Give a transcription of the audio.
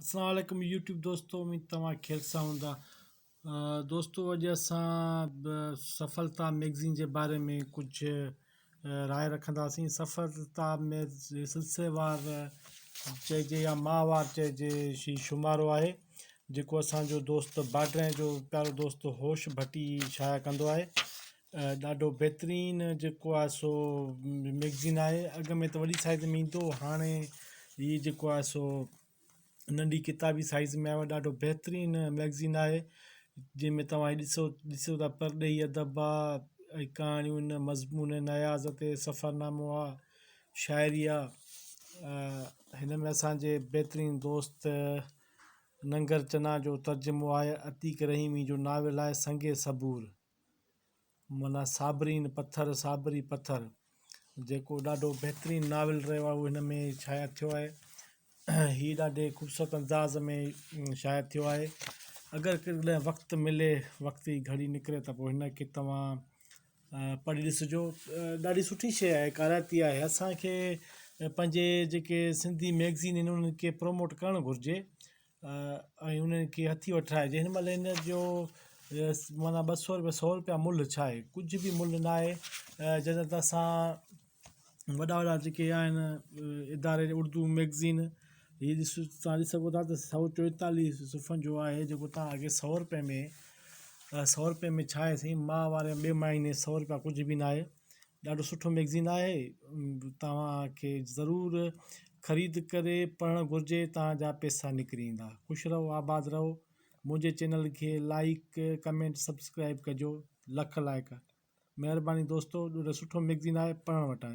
अस्सलाम वालेकुम यूट्यूब दोस्तों, उम्मीद तव्हां खैर सां हूंदा। दोस्तों, अॼु असां सफलता मैगज़ीन जे बारे में कुझु राय रखंदासीं। सफलता में सिलसिलेवार चइजे या माहवार चइजे शुमारो आहे, जेको असांजो दोस्त बाडरे जो प्यारो दोस्त होश भट्टी शाया कंदो आहे। ॾाढो बहितरीनु जेको आहे सो मैगज़ीन आहे। अॻ में त वॾी साइज़ में ईंदो, हाणे हीअ जेको आहे सो नंढी किताबी साइज़ में आहे। ॾाढो बहितरीनु मैगज़ीन आहे, जंहिंमें तव्हां ॾिसो था परॾेही अदब आहे, ऐं कहाणियूं आहिनि, मज़मून आहिनि, नयाज़ ते सफ़रनामो आहे, शाइरी आहे। हिन में असांजे बहितरीनु दोस्त नंगर चना जो तर्जुमो आहे। अतीक रहीमी जो नाविल आहे संगे सबूर, माना साबरीन पथर, साबरी पथर, जेको ॾाढो बहितरीनु नाविल रहियो आहे, उहो हिन में शाया थियो आहे। हीअ ॾाढे ख़ूबसूरत अंदाज़ में शाया थियो आहे। अगरि कॾहिं वक़्तु मिले, वक़्त जी घड़ी निकिरे, त पोइ हिन खे तव्हां पढ़ी ॾिसिजो। ॾाढी सुठी शइ आहे, काराइती आहे। असांखे पंहिंजे जेके सिंधी मैगज़ीन आहिनि उन्हनि खे प्रमोट करणु घुरिजे ऐं उन्हनि खे हथी वठाइजे। हिन महिल हिन जो माना 200 रुपया 100 रुपया मुल्ह छा आहे, कुझु बि मुल्ह न आहे। जॾहिं त असां वॾा वॾा जेके आहिनि इदारे उर्दू मैगज़ीन, हीअ तव्हां ॾिसी सघो था त 144 सुफ़्हनि जो आहे, जेको तव्हांखे 100 रुपए में 100 रुपए में छा आहे साईं, माह वारे ॿिए महीने 100 रुपया कुझु बि न आहे। ॾाढो सुठो मैगज़ीन आहे, तव्हांखे ज़रूरु ख़रीद करे पढ़णु घुरिजे, तव्हांजा पैसा निकिरी ईंदा। ख़ुशि रहो, आबाद रहो। मुंहिंजे चैनल खे लाइक, कमेंट, सब्सक्राइब कजो। लख लाइक। महिरबानी दोस्तो, ॾाढो सुठो मैगज़ीन आहे, पढ़णु वटां।